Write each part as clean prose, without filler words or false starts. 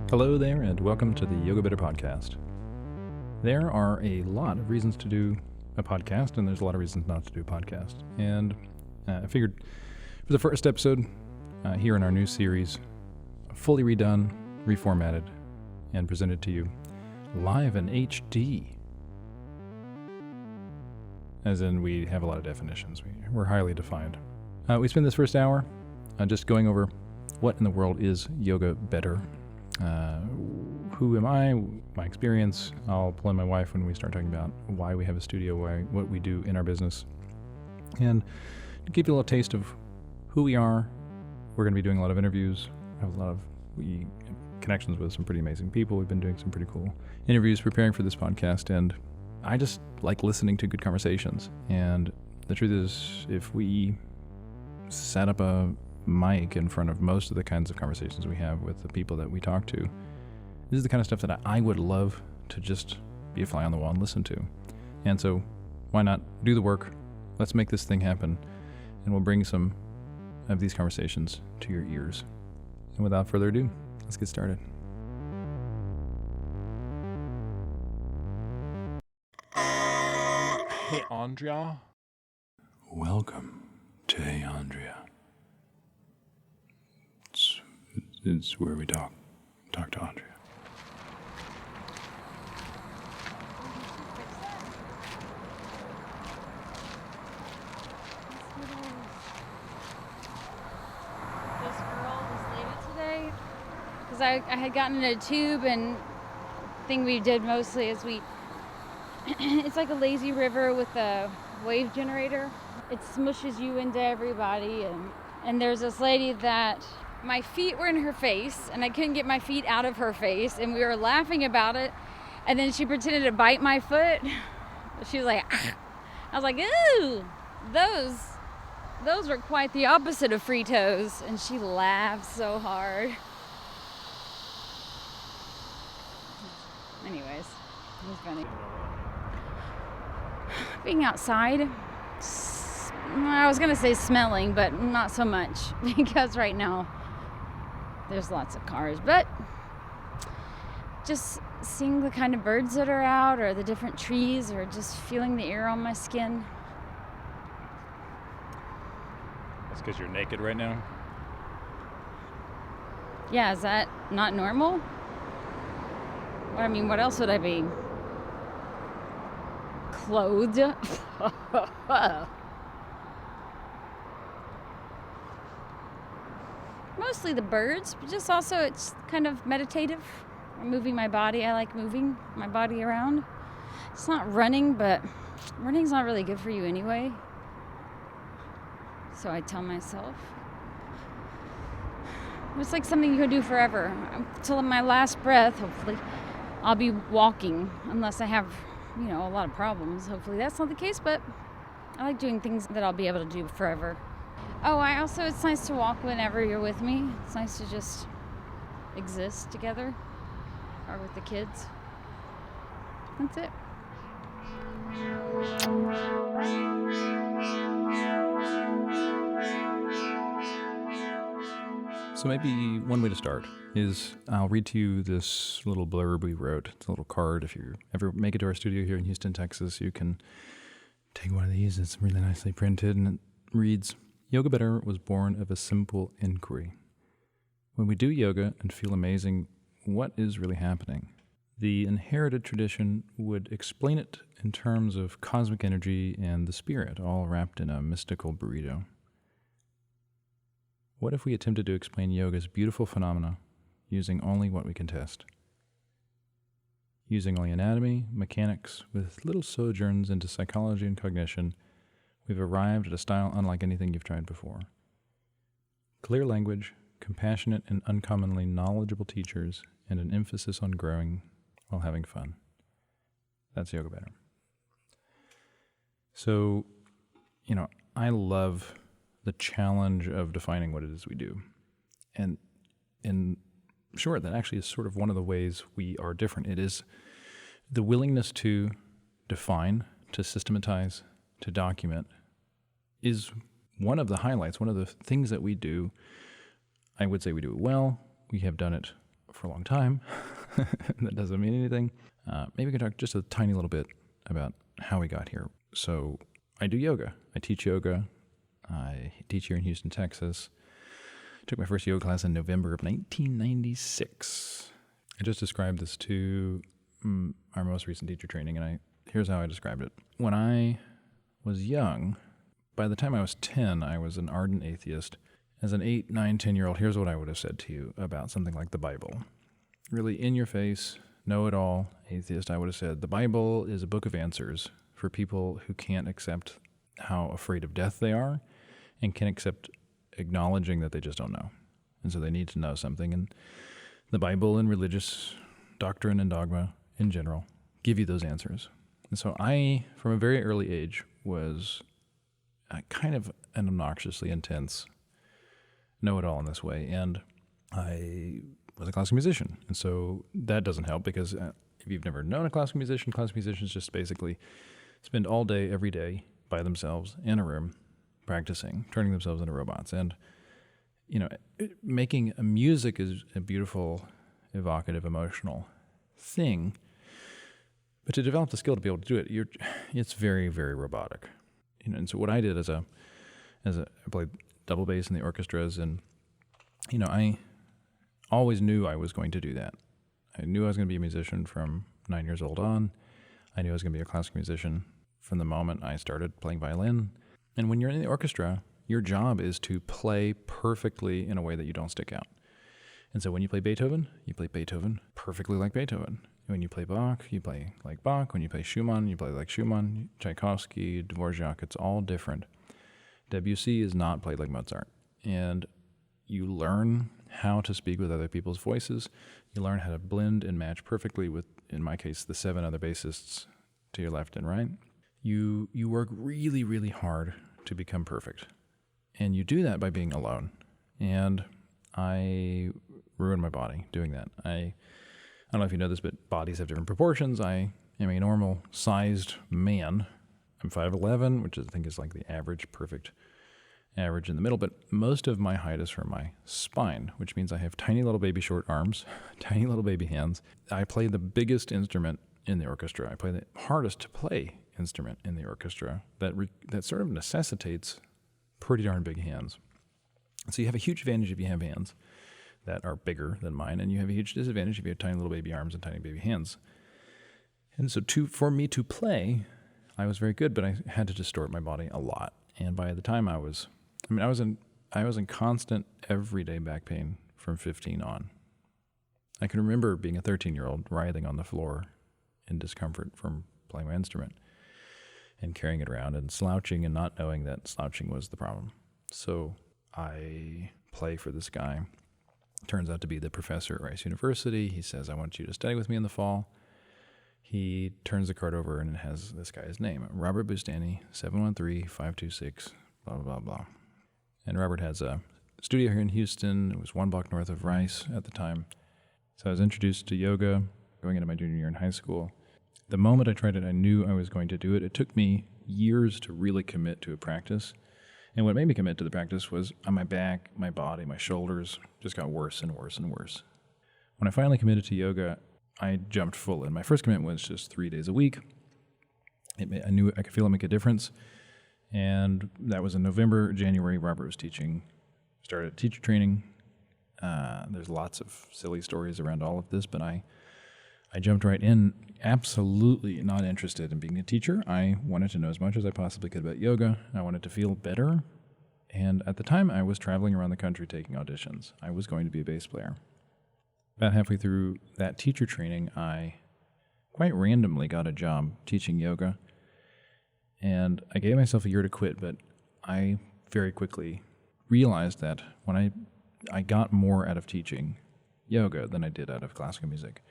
Hello there, and welcome to the Yoga Better podcast. There are a lot of reasons to do a podcast, and there's a lot of reasons not to do a podcast. And I figured for the first episode here in our new series, fully redone, reformatted, and presented to you live in HD. As in, we have a lot of definitions. We're highly defined. We spend this first hour just going over what in the world is yoga better. Who am I? My experience. I'll pull in my wife when we start talking about why we have a studio, what we do in our business, and to give you a little taste of who we are. We're going to be doing a lot of interviews. I have a lot of connections with some pretty amazing people. We've been doing some pretty cool interviews preparing for this podcast, and I just like listening to good conversations. And the truth is, if we set up a mic in front of most of the kinds of conversations we have with the people that we talk to, this is the kind of stuff that I would love to just be a fly on the wall and listen to. And so why not do the work? Let's make this thing happen, and we'll bring some of these conversations to your ears. And without further ado, let's get started. Hey, Andria. Welcome to Hey Andria. It's where we talk to Andria. This girl, this lady today, because I had gotten in a tube, and the thing we did mostly is it's like a lazy river with a wave generator. It smushes you into everybody, and there's this lady that my feet were in her face, and I couldn't get my feet out of her face, and we were laughing about it, and then she pretended to bite my foot. She was like, ah. I was like, ooh, those were quite the opposite of free toes, and she laughed so hard. Anyways, it was funny. Being outside, I was gonna say smelling, but not so much, because right now there's lots of cars, but just seeing the kind of birds that are out, or the different trees, or just feeling the air on my skin. That's because you're naked right now? Yeah, is that not normal? I mean, what else would I be? Clothed? Mostly the birds, but just also it's kind of meditative. I'm moving my body. I like moving my body around. It's not running, but running's not really good for you anyway. So I tell myself. It's like something you can do forever. Until my last breath, hopefully, I'll be walking, unless I have, a lot of problems. Hopefully that's not the case, but I like doing things that I'll be able to do forever. Oh, it's nice to walk whenever you're with me. It's nice to just exist together, or with the kids. That's it. So maybe one way to start is I'll read to you this little blurb we wrote. It's a little card. If you ever make it to our studio here in Houston, Texas, you can take one of these. It's really nicely printed, and it reads, "Yoga Better was born of a simple inquiry. When we do yoga and feel amazing, what is really happening? The inherited tradition would explain it in terms of cosmic energy and the spirit, all wrapped in a mystical burrito. What if we attempted to explain yoga's beautiful phenomena using only what we can test? Using only anatomy, mechanics, with little sojourns into psychology and cognition, we've arrived at a style unlike anything you've tried before. Clear language, compassionate and uncommonly knowledgeable teachers, and an emphasis on growing while having fun. That's Yoga Better." So, I love the challenge of defining what it is we do. And in short, that actually is sort of one of the ways we are different. It is the willingness to define, to systematize, to document is one of the highlights, one of the things that we do. I would say we do it well. We have done it for a long time. That doesn't mean anything. Maybe we can talk just a tiny little bit about how we got here. So I do yoga. I teach yoga. I teach here in Houston, Texas. Took my first yoga class in November of 1996. I just described this to our most recent teacher training, and here's how I described it. When I was young, by the time I was 10, I was an ardent atheist. As an 8, 9, 10-year-old, here's what I would have said to you about something like the Bible. Really in your face, know-it-all atheist, I would have said, the Bible is a book of answers for people who can't accept how afraid of death they are and can't accept acknowledging that they just don't know. And so they need to know something. And the Bible and religious doctrine and dogma in general give you those answers. And so I, from a very early age, was kind of an obnoxiously intense know-it-all in this way. And I was a classical musician. And so that doesn't help because if you've never known a classical musicians just basically spend all day, every day by themselves in a room practicing, turning themselves into robots. And, making a music is a beautiful, evocative, emotional thing. But to develop the skill to be able to do it, it's very, very robotic. And so what I did I played double bass in the orchestras, and, I always knew I was going to do that. I knew I was going to be a musician from 9 years old on. I knew I was going to be a classical musician from the moment I started playing violin. And when you're in the orchestra, your job is to play perfectly in a way that you don't stick out. And so when you play Beethoven perfectly like Beethoven. When you play Bach, you play like Bach. When you play Schumann, you play like Schumann. Tchaikovsky, Dvorak, it's all different. Debussy is not played like Mozart. And you learn how to speak with other people's voices. You learn how to blend and match perfectly with, in my case, the 7 other bassists to your left and right. You work really, really hard to become perfect. And you do that by being alone. And I ruined my body doing that. I don't know if you know this, but bodies have different proportions. I am a normal-sized man. I'm 5'11", which I think is like the perfect average in the middle. But most of my height is from my spine, which means I have tiny little baby short arms, tiny little baby hands. I play the biggest instrument in the orchestra. I play the hardest to play instrument in the orchestra that sort of necessitates pretty darn big hands. So you have a huge advantage if you have hands that are bigger than mine, and you have a huge disadvantage if you have tiny little baby arms and tiny baby hands. And so for me to play, I was very good, but I had to distort my body a lot. And by the time I was in constant everyday back pain from 15 on. I can remember being a 13-year-old writhing on the floor in discomfort from playing my instrument and carrying it around and slouching and not knowing that slouching was the problem. So I play for this guy. Turns out to be the professor at Rice University. He says, I want you to study with me in the fall. He turns the card over and it has this guy's name, Robert Bustani, 713-526, blah, blah, blah. And Robert has a studio here in Houston. It was 1 block north of Rice at the time. So I was introduced to yoga going into my junior year in high school. The moment I tried it, I knew I was going to do it. It took me years to really commit to a practice. And what made me commit to the practice was on my back, my body, my shoulders just got worse and worse and worse. When I finally committed to yoga, I jumped full in. My first commitment was just 3 days a week. I knew I could feel it make a difference. And that was in November. January, Robert was teaching, started teacher training. There's lots of silly stories around all of this, but I jumped right in, absolutely not interested in being a teacher. I wanted to know as much as I possibly could about yoga. I wanted to feel better. And at the time, I was traveling around the country taking auditions. I was going to be a bass player. About halfway through that teacher training, I quite randomly got a job teaching yoga. And I gave myself a year to quit, but I very quickly realized that when I got more out of teaching yoga than I did out of classical music.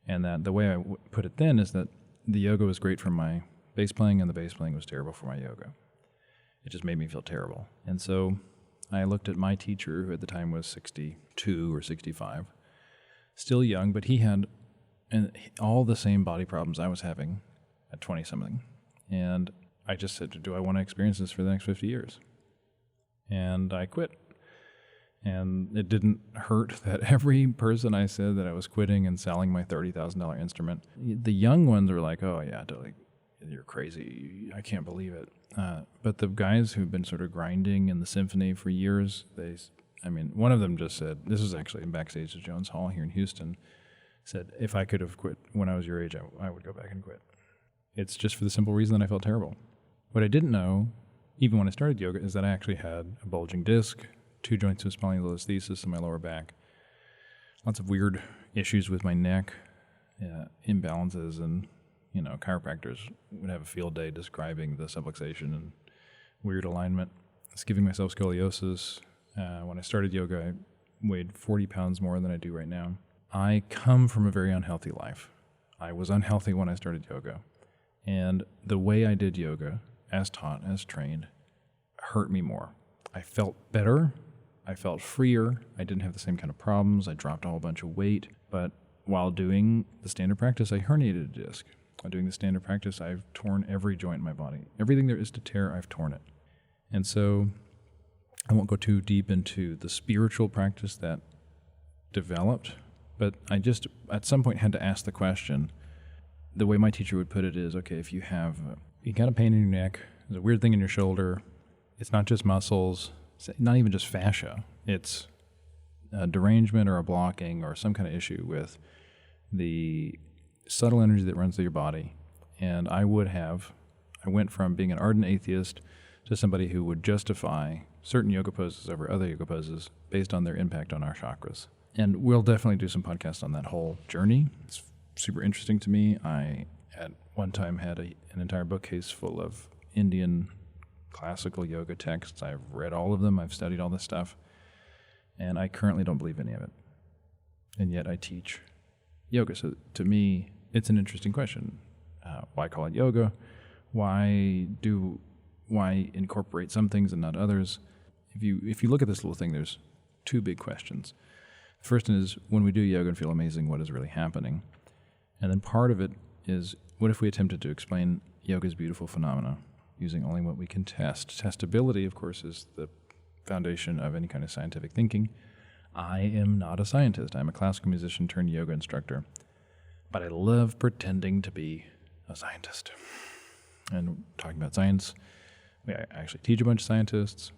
And that the way I put it then is that the yoga was great for my bass playing and the bass playing was terrible for my yoga. It just made me feel terrible. And so I looked at my teacher, who at the time was 62 or 65, still young, but he had all the same body problems I was having at 20-something. And I just said, do I want to experience this for the next 50 years? And I quit. And it didn't hurt that every person I said that I was quitting and selling my $30,000 instrument, the young ones were like, oh yeah, totally, you're crazy, I can't believe it. But the guys who've been sort of grinding in the symphony for years, one of them just said, this was actually in backstage at Jones Hall here in Houston, said, if I could have quit when I was your age, I would go back and quit. It's just for the simple reason that I felt terrible. What I didn't know, even when I started yoga, is that I actually had a bulging disc, 2 joints of spondylolisthesis in my lower back, lots of weird issues with my neck, imbalances, and chiropractors would have a field day describing the subluxation and weird alignment. I was giving myself scoliosis. When I started yoga, I weighed 40 pounds more than I do right now. I come from a very unhealthy life. I was unhealthy when I started yoga. And the way I did yoga, as taught, as trained, hurt me more. I felt better. I felt freer. I didn't have the same kind of problems. I dropped a whole bunch of weight. But while doing the standard practice, I herniated a disc. While doing the standard practice, I've torn every joint in my body. Everything there is to tear, I've torn it. And so I won't go too deep into the spiritual practice that developed, but I just at some point had to ask the question. The way my teacher would put it is, okay, if you got a pain in your neck, there's a weird thing in your shoulder, it's not just muscles, it's not even just fascia, it's a derangement or a blocking or some kind of issue with the subtle energy that runs through your body. And I went from being an ardent atheist to somebody who would justify certain yoga poses over other yoga poses based on their impact on our chakras. And we'll definitely do some podcasts on that whole journey. It's super interesting to me. I, at one time, had an entire bookcase full of Indian classical yoga texts. I've read all of them. I've studied all this stuff. And I currently don't believe any of it. And yet I teach yoga. So to me, it's an interesting question. Why call it yoga? Why incorporate some things and not others? If you look at this little thing, there's 2 big questions. The first is, when we do yoga and feel amazing, what is really happening? And then part of it is, what if we attempted to explain yoga's beautiful phenomena using only what we can test? Testability, of course, is the foundation of any kind of scientific thinking. I am not a scientist. I'm a classical musician turned yoga instructor. But I love pretending to be a scientist. And talking about science, I actually teach a bunch of scientists,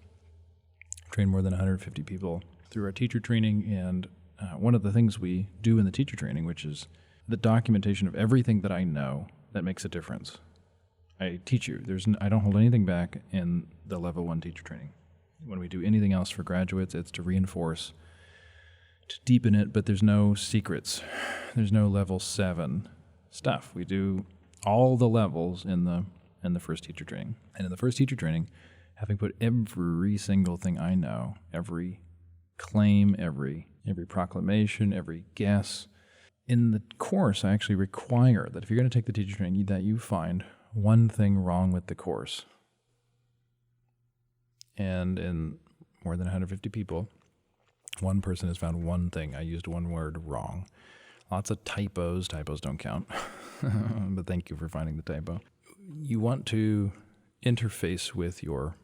train more than 150 people through our teacher training. And one of the things we do in the teacher training, which is the documentation of everything that I know that makes a difference. I teach you. I don't hold anything back in the level 1 teacher training. When we do anything else for graduates, it's to reinforce, to deepen it, but there's no secrets. There's no level 7 stuff. We do all the levels in the first teacher training. And in the first teacher training, having put every single thing I know, every claim, every proclamation, every guess, in the course, I actually require that if you're going to take the teacher training, that you find one thing wrong with the course. And in more than 150 people, one person has found one thing. I used one word wrong. Lots of typos. Typos don't count. But thank you for finding the typo. You want to interface with your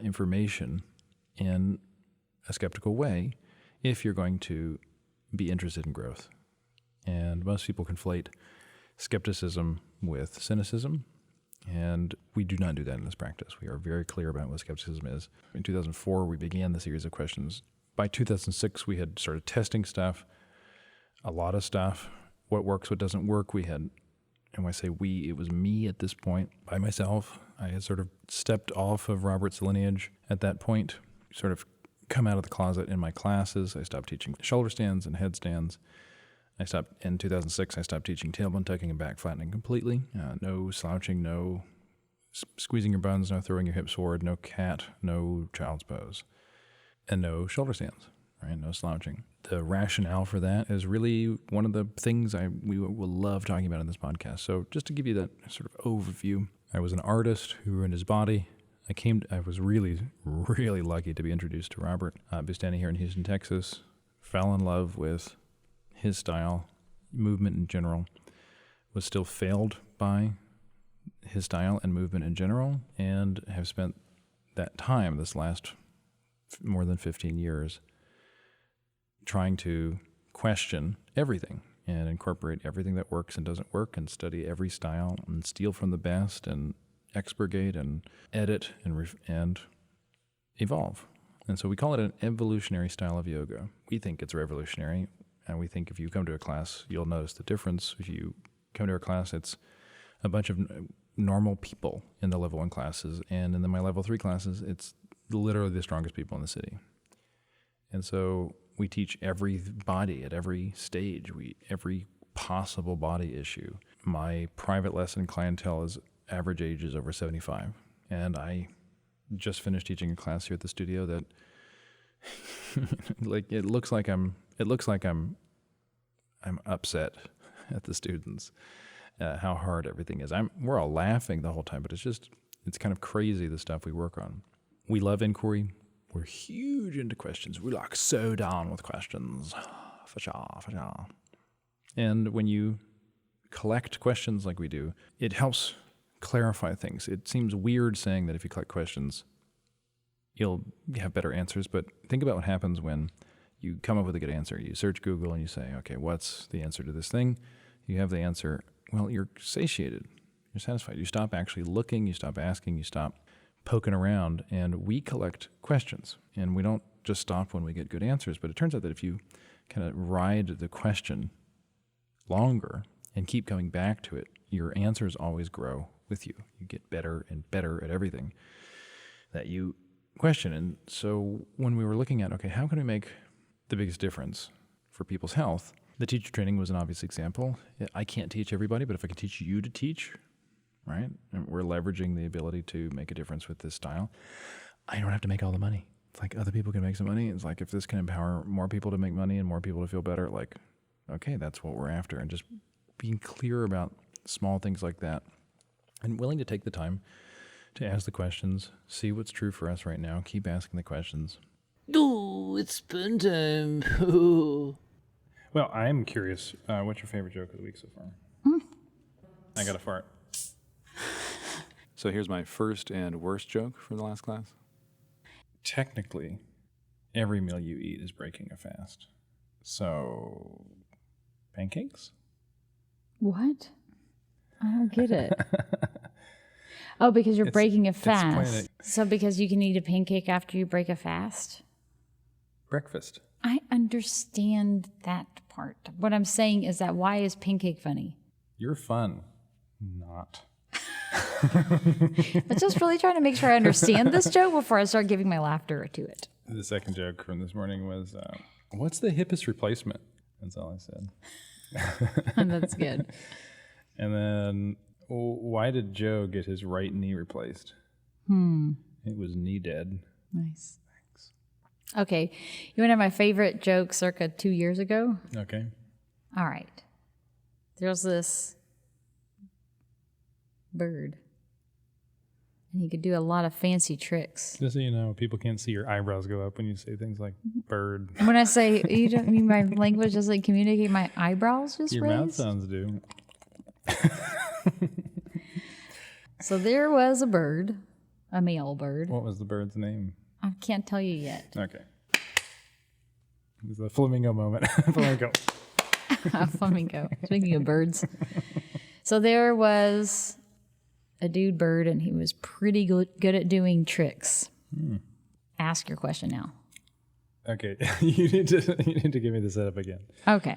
information in a skeptical way if you're going to be interested in growth. And most people conflate skepticism with cynicism, and we do not do that in this practice. We are very clear about what skepticism is. In 2004, we began the series of questions. By 2006, we had started testing stuff, a lot of stuff, what works, what doesn't work. We had, and when I say we, it was me at this point, by myself. I had sort of stepped off of Robert's lineage at that point, sort of come out of the closet in my classes. I stopped teaching shoulder stands and headstands. In 2006, I stopped teaching tailbone tucking and back flattening completely. No slouching, no squeezing your buns, no throwing your hips forward, no cat, no child's pose, and no shoulder stands, right? No slouching. The rationale for that is really one of the things we will love talking about in this podcast. So just to give you that sort of overview, I was an artist who ruined his body. I was really, really lucky to be introduced to Robert Bustani here in Houston, Texas. Fell in love with his style, movement in general, was still failed by his style and movement in general, and have spent that time, this last more than 15 years, trying to question everything and incorporate everything that works and doesn't work and study every style and steal from the best and expurgate and edit and evolve. And so we call it an evolutionary style of yoga. We think it's revolutionary, and we think if you come to a class, you'll notice the difference. If you come to our class, it's a bunch of normal people in the level 1 classes, and in my level 3 classes, it's literally the strongest people in the city. And so we teach every body at every stage, every possible body issue. My private lesson clientele is average age is over 75, and I just finished teaching a class here at the studio that like it looks like I'm upset at the students, how hard everything is. We're all laughing the whole time, but it's kind of crazy the stuff we work on. We love inquiry. We're huge into questions. We like so down with questions. For sure. And when you collect questions like we do, it helps clarify things. It seems weird saying that if you collect questions, you'll have better answers, but think about what happens when you come up with a good answer. You search Google and you say, okay, what's the answer to this thing? You have the answer. Well, you're satiated. You're satisfied. You stop actually looking. You stop asking. You stop poking around, and we collect questions. And we don't just stop when we get good answers, but it turns out that if you kind of ride the question longer and keep coming back to it, your answers always grow with you. You get better and better at everything that you question. And so when we were looking at, okay, how can we make the biggest difference for people's health? The teacher training was an obvious example. I can't teach everybody, but if I can teach you to teach, right? And we're leveraging the ability to make a difference with this style. I don't have to make all the money. It's like other people can make some money. It's like if this can empower more people to make money and more people to feel better, like, okay, that's what we're after. And just being clear about small things like that and willing to take the time to ask the questions, see what's true for us right now, keep asking the questions. Oh, it's spoon time. Well, I'm curious, what's your favorite joke of the week so far? I got a fart. So here's my first and worst joke from the last class. Technically, every meal you eat is breaking a fast. So, pancakes? What? I don't get it. Oh, because you're breaking a fast. So because you can eat a pancake after you break a fast? Breakfast. I understand that part. What I'm saying is that why is pancake funny? You're fun. Not. I'm just really trying to make sure I understand this joke before I start giving my laughter to it. The second joke from this morning was, what's the hippest replacement? That's all I said. That's good. And then, why did Joe get his right knee replaced? It was knee dead. Nice. Thanks. Okay. You want to know my favorite joke circa 2 years ago? Okay. All right. There's this bird. And he could do a lot of fancy tricks. Just so you know, people can't see your eyebrows go up when you say things like bird. When I say, you don't mean my language doesn't communicate, my eyebrows just your raised? mouth sounds do. So there was a bird, a male bird. What was the bird's name? I can't tell you yet. Okay. It's a flamingo moment. Flamingo. A flamingo. Speaking of birds. So there was a dude bird, and he was pretty good at doing tricks. Ask your question now. Okay. you need to give me the setup again. Okay.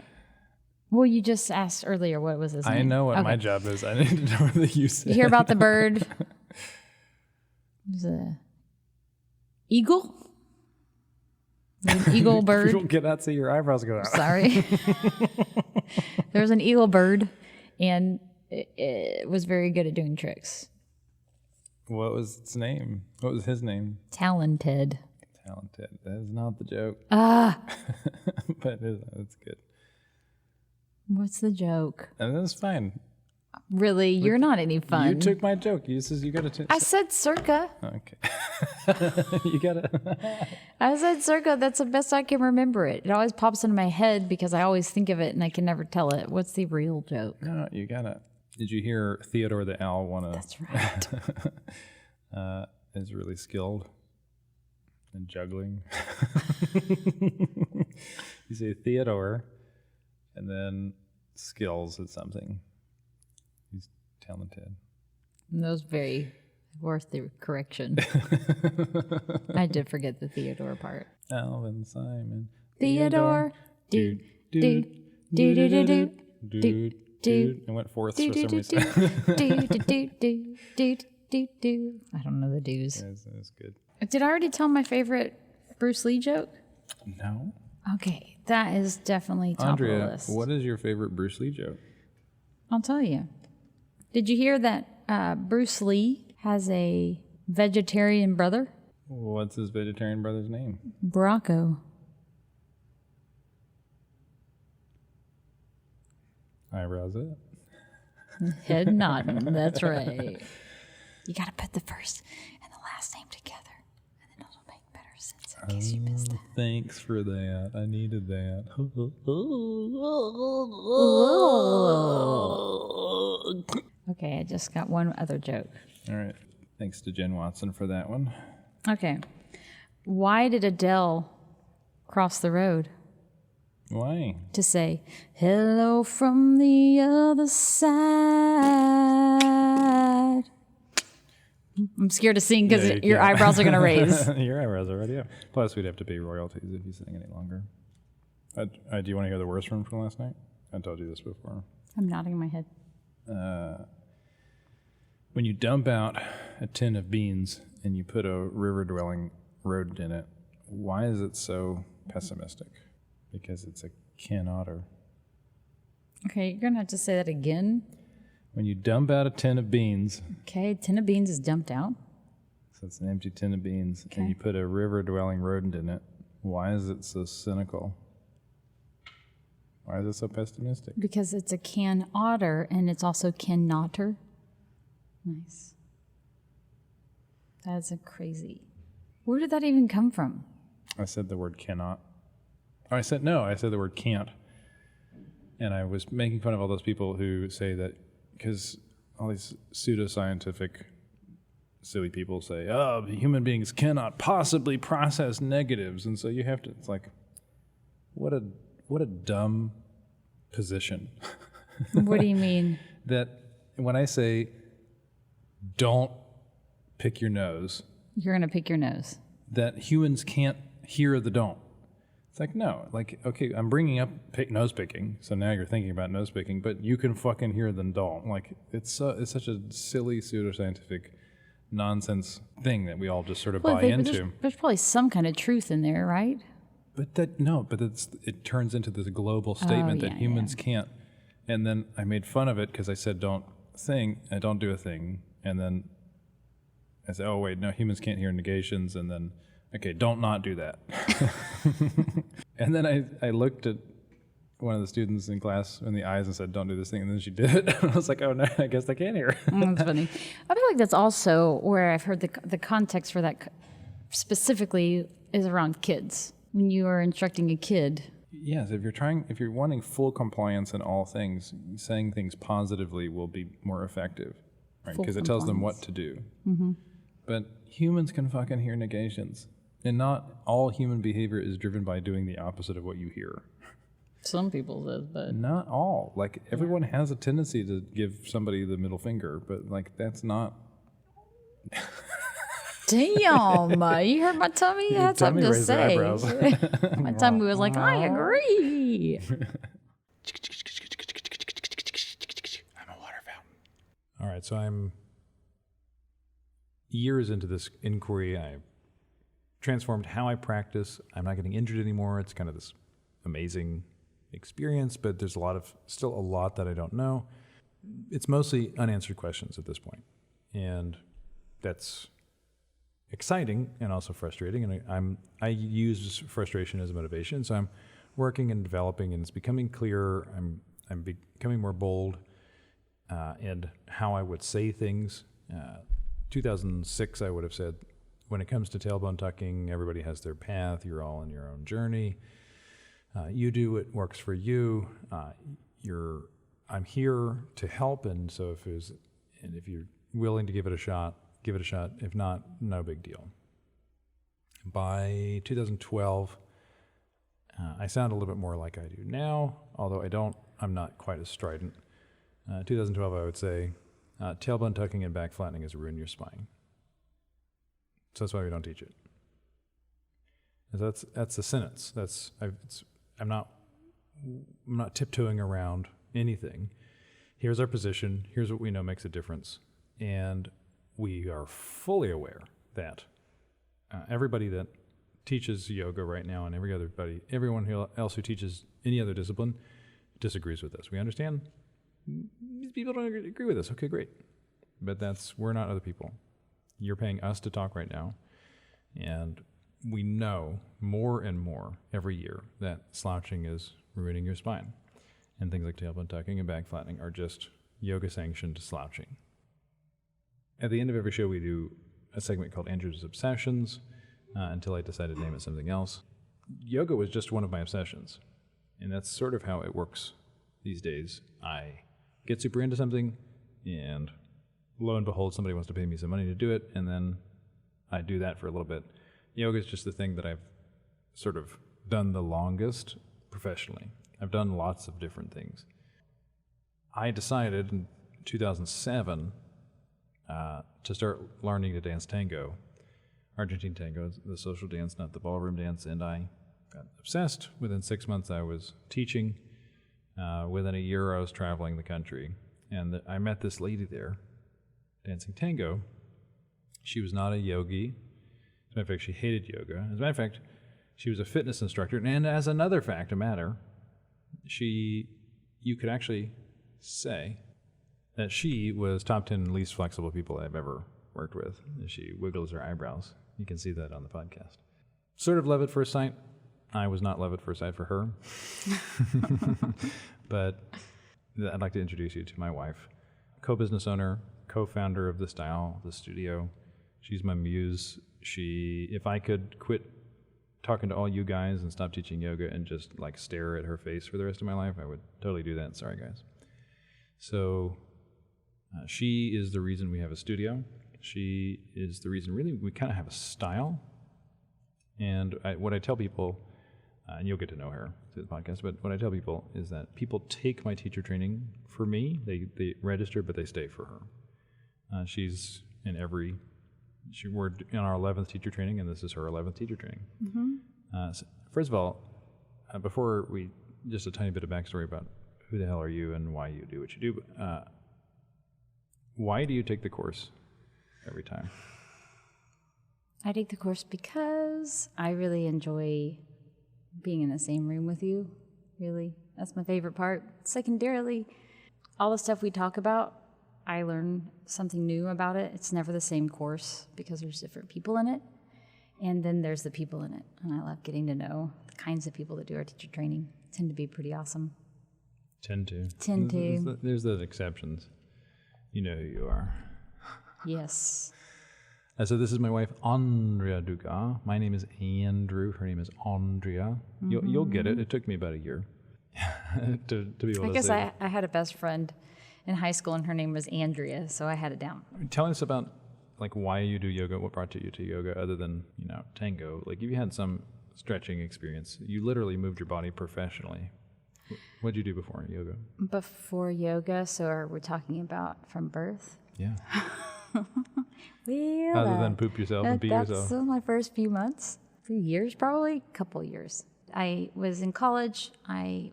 Well, you just asked earlier what was his name. I know what my job is. I need to know what you said. You hear about the bird? It was a eagle? An eagle bird. People cannot see your eyebrows go out. Sorry. There was an eagle bird, and it was very good at doing tricks. What was its name? What was his name? Talented. Talented. That is not the joke. But it's good. What's the joke? And that's fine. Really? You're not any fun. You took my joke. You got to. I said circa. Okay. You got to. I said circa. That's the best I can remember it. It always pops into my head because I always think of it and I can never tell it. What's the real joke? No, you got to. Did you hear Theodore the Owl That's right. is really skilled in juggling? You say Theodore, and then skills at something. He's talented. That was very worth the correction. I did forget the Theodore part. Alvin, Simon, Theodore. Dude. Dude. I went fourths for some reason. I don't know the dues. That's good. Did I already tell my favorite Bruce Lee joke? No. Okay, that is definitely top of the Andria, list. what is your favorite Bruce Lee joke? I'll tell you. Did you hear that Bruce Lee has a vegetarian brother? What's his vegetarian brother's name? Brocco. Eyebrows it. Head nodding. That's right. You got to put the first and the last name together, and then it'll make better sense in case you missed that. Thanks for that. I needed that. Okay, I just got one other joke. All right. Thanks to Jen Watson for that one. Okay. Why did Adele cross the road? Why? To say, hello from the other side. I'm scared to sing because Yeah, you your can't. eyebrows are going to raise. Your eyebrows already up. Plus, we'd have to pay royalties if you sang any longer. Do you want to hear the worst one from last night? I told you this before. I'm nodding my head. When you dump out a tin of beans and you put a river-dwelling rodent in it, why is it so pessimistic? Because it's a kin otter. Okay, you're going to have to say that again. When you dump out a tin of beans, Okay, tin of beans is dumped out. so it's an empty tin of beans, Okay. and you put a river-dwelling rodent in it, why is it so cynical? Why is it so pessimistic? Because it's a can otter and it's also can notter. Nice. That's a crazy. Where did that even come from? I said the word cannot. Oh, I said the word can't. And I was making fun of all those people who say that, because all these pseudoscientific silly people say, oh, human beings cannot possibly process negatives. And so you have to, it's like, what a dumb position. What do you mean? That when I say, don't pick your nose, You're going to pick your nose. that humans can't hear the don't. It's like, no, like, okay, I'm bringing up nose picking, so now you're thinking about nose picking, but you can fucking hear the don't. Like, it's such a silly pseudoscientific nonsense thing that we all just sort of buy into. There's probably some kind of truth in there, right? But it turns into this global statement that humans can't. And then I made fun of it because I said don't do a thing. And then I said, oh wait, no, humans can't hear negations. And then, okay, don't not do that. And then I looked at one of the students in class in the eyes and said, don't do this thing. And then she did it. And I was like, oh no, I guess I can't hear. That's funny. I feel like that's also where I've heard the context for that specifically is around kids. When you are instructing a kid. Yes, if you're wanting full compliance in all things, saying things positively will be more effective, right? Because it tells them what to do. Mm-hmm. But humans can fucking hear negations, and not all human behavior is driven by doing the opposite of what you hear. Some people do, but Not all. Like everyone has a tendency to give somebody the middle finger, but like that's not. damn, you heard my tummy? I had something to raised her say. eyebrows. My tummy was like, I agree. I'm a water fountain. All right, so I'm years into this inquiry. I transformed how I practice. I'm not getting injured anymore. It's kind of this amazing experience, but there's still a lot that I don't know. It's mostly unanswered questions at this point, and that's exciting and also frustrating. And I use frustration as a motivation. So I'm working and developing, and it's becoming clearer. I'm becoming more bold, and how I would say things. 2006, I would have said, when it comes to tailbone tucking, everybody has their path. You're all on your own journey. You do what works for you. I'm here to help, and so if you're willing to give it a shot, give it a shot. If not, no big deal. By 2012, I sound a little bit more like I do now, although I'm not quite as strident. 2012, I would say, tailbone tucking and back flattening has ruined your spine. So that's why we don't teach it. And that's the sentence. I'm not tiptoeing around anything. Here's our position. Here's what we know makes a difference. And we are fully aware that everybody that teaches yoga right now and everyone else who teaches any other discipline disagrees with us. We understand these people don't agree with us. Okay, great. But we're not other people. You're paying us to talk right now. And we know more and more every year that slouching is ruining your spine. And things like tailbone tucking and back flattening are just yoga-sanctioned slouching. At the end of every show, we do a segment called Andrew's Obsessions, until I decided to name it something else. Yoga was just one of my obsessions. And that's sort of how it works these days. I get super into something, and lo and behold, somebody wants to pay me some money to do it, and then I do that for a little bit. Yoga is just the thing that I've sort of done the longest professionally. I've done lots of different things. I decided in 2007 to start learning to dance tango. Argentine tango is the social dance, not the ballroom dance, and I got obsessed. Within 6 months, I was teaching. Within a year, I was traveling the country, and I met this lady there dancing tango. She was not a yogi. As a matter of fact, she hated yoga. As a matter of fact, she was a fitness instructor, and as another fact of matter, you could actually say that she was top 10 least flexible people I've ever worked with. She wiggles her eyebrows. You can see that on the podcast. Sort of love at first sight. I was not love at first sight for her. But I'd like to introduce you to my wife, co-business owner, co-founder of the studio. She's my muse. If I could quit talking to all you guys and stop teaching yoga and just like stare at her face for the rest of my life, I would totally do that. Sorry, guys. So she is the reason we have a studio. She is the reason really we kind of have a style. And what I tell people, and you'll get to know her through the podcast, but what I tell people is that people take my teacher training for me. They register, but they stay for her. We're in our 11th teacher training, and this is her 11th teacher training. Mm-hmm. So first of all, just a tiny bit of backstory about who the hell are you and why you do what you do. Why do you take the course every time? I take the course because I really enjoy being in the same room with you, really. That's my favorite part. Secondarily, all the stuff we talk about, I learn something new about it. It's never the same course because there's different people in it. And then there's the people in it. And I love getting to know the kinds of people that do our teacher training. Tend to be pretty awesome. Tend to. There's those exceptions. You know who you are. Yes. So this is my wife, Andria Duga. My name is Andrew. Her name is Andria. Mm-hmm. You'll get it. It took me about a year to be able to say. I guess I had a best friend in high school, and her name was Andria, so I had it down. Tell us about why you do yoga. What brought you to yoga, other than tango? You had some stretching experience. You literally moved your body professionally. What did you do before yoga? Before yoga, so are we talking about from birth? Yeah. Well, other than poop yourself and pee yourself. That's my first few months, few years probably, couple years. I was in college. I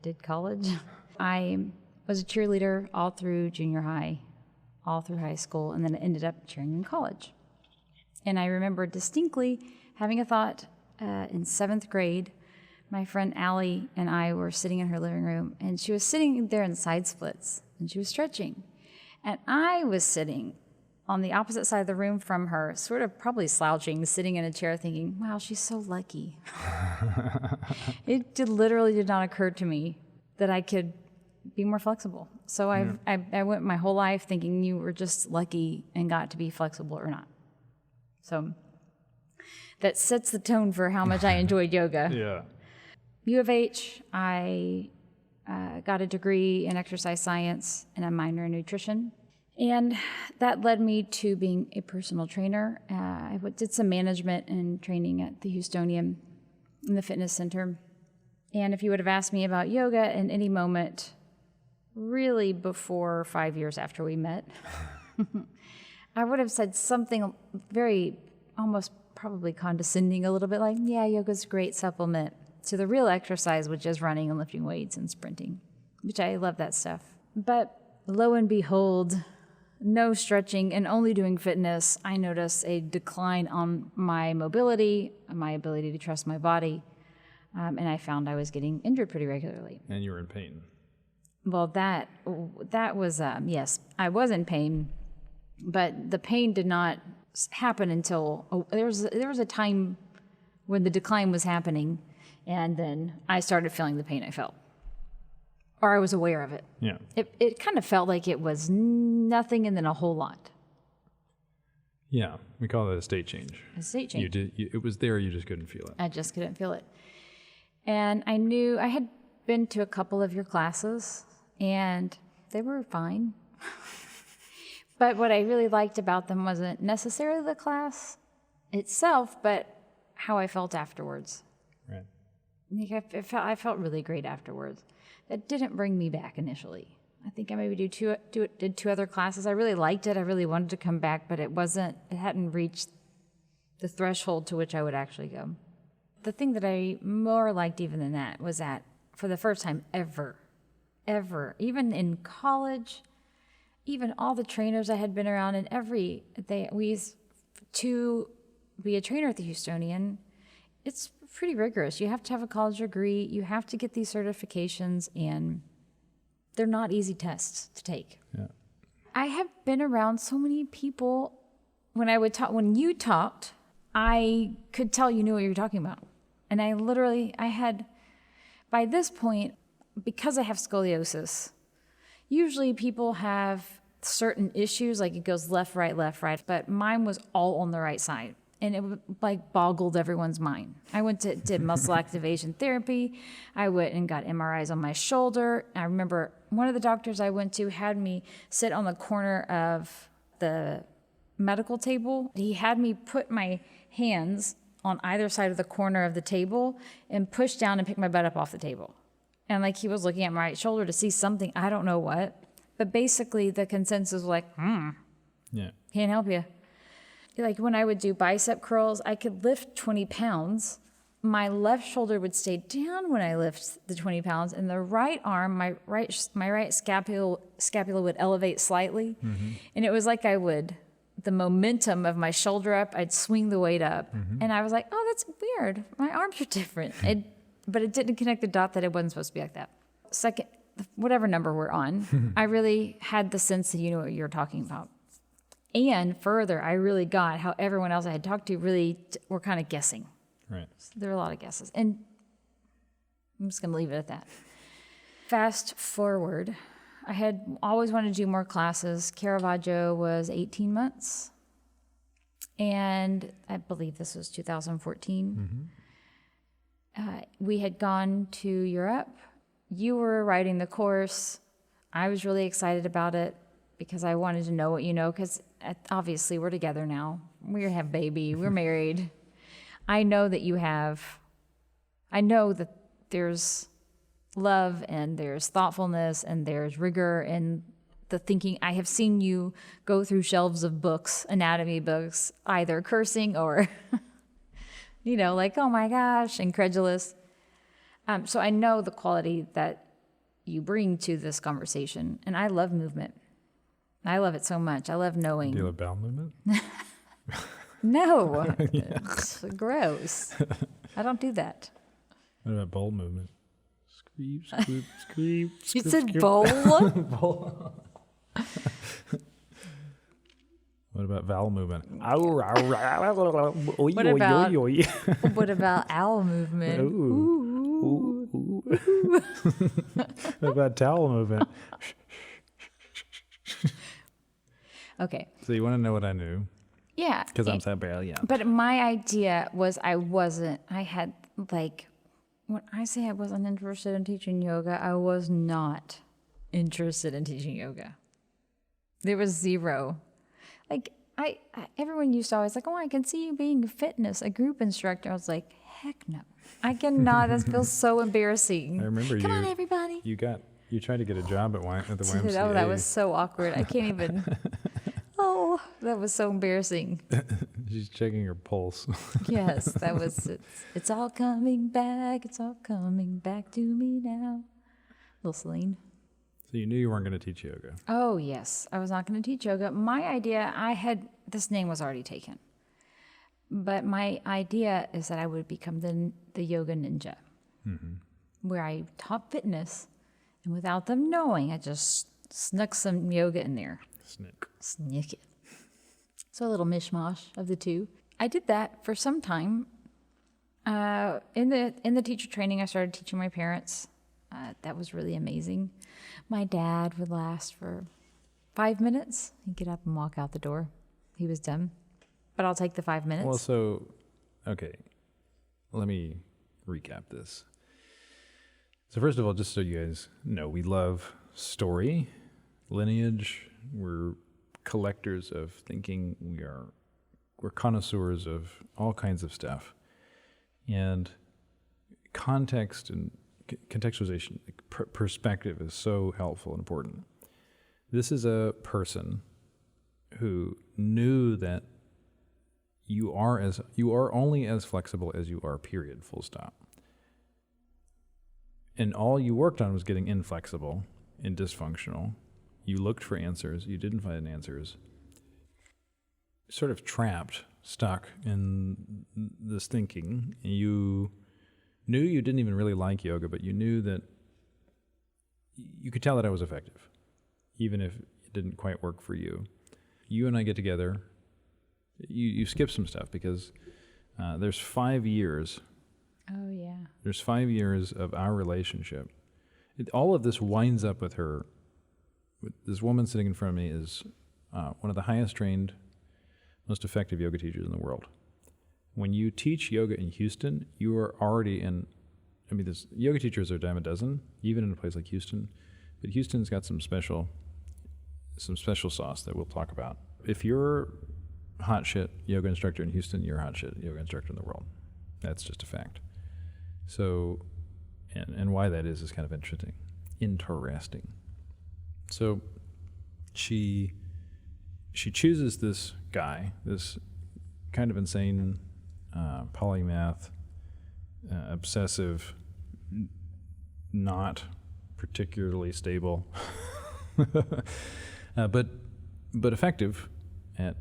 did college. I was a cheerleader all through junior high, all through high school, and then I ended up cheering in college. And I remember distinctly having a thought in 7th grade. My friend Allie and I were sitting in her living room, and she was sitting there in side splits, and she was stretching. And I was sitting on the opposite side of the room from her, sort of probably slouching, sitting in a chair thinking, wow, she's so lucky. It literally did not occur to me that I could be more flexible. So I went my whole life thinking you were just lucky and got to be flexible or not. So that sets the tone for how much I enjoyed yoga. Yeah. U of H, I got a degree in exercise science and a minor in nutrition. And that led me to being a personal trainer. I did some management and training at the Houstonian. in the fitness center. And if you would have asked me about yoga in any moment, really before 5 years after we met, I would have said something very, almost probably condescending a little bit like, yeah, yoga's a great supplement to the real exercise, which is running and lifting weights and sprinting, which I love that stuff. But lo and behold, no stretching and only doing fitness, I noticed a decline on my mobility, my ability to trust my body, and I found I was getting injured pretty regularly. And you were in pain. Well, that was, yes, I was in pain, but the pain did not happen until, there was a time when the decline was happening, and then I started feeling the pain I felt. Or I was aware of it. Yeah. It kind of felt like it was nothing and then a whole lot. Yeah, we call that a state change. A state change. It was there, you just couldn't feel it. I just couldn't feel it. And I knew I had been to a couple of your classes, and they were fine. But what I really liked about them wasn't necessarily the class itself, but how I felt afterwards. Right. I felt really great afterwards. That didn't bring me back initially. I think I maybe did two other classes. I really liked it. I really wanted to come back, but it hadn't reached the threshold to which I would actually go. The thing that I more liked even than that was that for the first time ever, even in college, even all the trainers I had been around, and to be a trainer at the Houstonian, it's pretty rigorous. You have to have a college degree. You have to get these certifications, and they're not easy tests to take. Yeah. I have been around so many people. When you talked, I could tell you knew what you were talking about. And I had, by this point, because I have scoliosis, usually people have certain issues, like it goes left, right, but mine was all on the right side. And it boggled everyone's mind. I did muscle activation therapy. I went and got MRIs on my shoulder. I remember one of the doctors I went to had me sit on the corner of the medical table. He had me put my hands on either side of the corner of the table and push down and pick my butt up off the table. And he was looking at my right shoulder to see something, I don't know what. But basically the consensus was yeah, can't help you. When I would do bicep curls, I could lift 20 pounds. My left shoulder would stay down when I lift the 20 pounds, and the right arm, my right scapula would elevate slightly. Mm-hmm. And it was like the momentum of my shoulder up, I'd swing the weight up. Mm-hmm. And I was like, oh, that's weird. My arms are different. But it didn't connect the dot that it wasn't supposed to be like that. Second, whatever number we're on, I really had the sense that you know what you're talking about. And further, I really got how everyone else I had talked to really were kind of guessing. Right. So there were a lot of guesses. And I'm just going to leave it at that. Fast forward, I had always wanted to do more classes. Caravaggio was 18 months. And I believe this was 2014. Mm-hmm. We had gone to Europe. You were writing the course. I was really excited about it because I wanted to know what you know, because obviously we're together now. We have a baby. We're married. I know that there's love and there's thoughtfulness and there's rigor in the thinking. I have seen you go through shelves of books, anatomy books, either cursing or, oh my gosh, incredulous. So I know the quality that you bring to this conversation, and I love movement. I love it so much. I love knowing. Do you love bowel movement? No. It's gross. I don't do that. What about bowl movement? Screep, screep, screep. You said bowl? Bowl. What about vowel movement? What about owl movement? Ooh. What about towel movement? Okay. So you want to know what I knew? Yeah. Because I'm so brilliant. But my idea was when I say I wasn't interested in teaching yoga, I was not interested in teaching yoga. There was zero. Everyone used to always oh, I can see you being a group instructor. I was like, heck no. I cannot. That feels so embarrassing. I remember Come on, everybody. You tried to get a job at the YMCA. Oh, that was so awkward. I can't even. Oh, that was so embarrassing. She's checking her pulse. Yes, that was it. It's all coming back. It's all coming back to me now. Little Celine. So you knew you weren't going to teach yoga. Oh, yes. I was not going to teach yoga. My idea, this name was already taken. But my idea is that I would become the yoga ninja, where I taught fitness, and without them knowing, I just snuck some yoga in there. Sneak it. So a little mishmash of the two. I did that for some time. In the teacher training, I started teaching my parents. That was really amazing. My dad would last for 5 minutes. He'd get up and walk out the door. He was done. But I'll take the 5 minutes. Well, so, okay. Let me recap this. So first of all, just so you guys know, we love story, lineage. We're collectors of thinking. We're connoisseurs of all kinds of stuff. And context and contextualization, perspective is so helpful and important. This is a person who knew that you are only as flexible as you are, period, full stop. And all you worked on was getting inflexible and dysfunctional. You looked for answers, you didn't find answers. Sort of trapped, stuck in this thinking. You knew you didn't even really like yoga, but you knew that you could tell that I was effective, even if it didn't quite work for you. You and I get together. You skip some stuff because there's 5 years. Oh, yeah. There's 5 years of our relationship. All of this winds up with her. This woman sitting in front of me is one of the highest trained, most effective yoga teachers in the world. When you teach yoga in Houston, you are already in, there's yoga teachers are a dime a dozen, even in a place like Houston. But Houston's got some special sauce that we'll talk about. If you're hot shit yoga instructor in Houston, you're a hot shit yoga instructor in the world. That's just a fact. So, and why that is kind of interesting. So, she chooses this guy, this kind of insane polymath, obsessive, not particularly stable, but effective at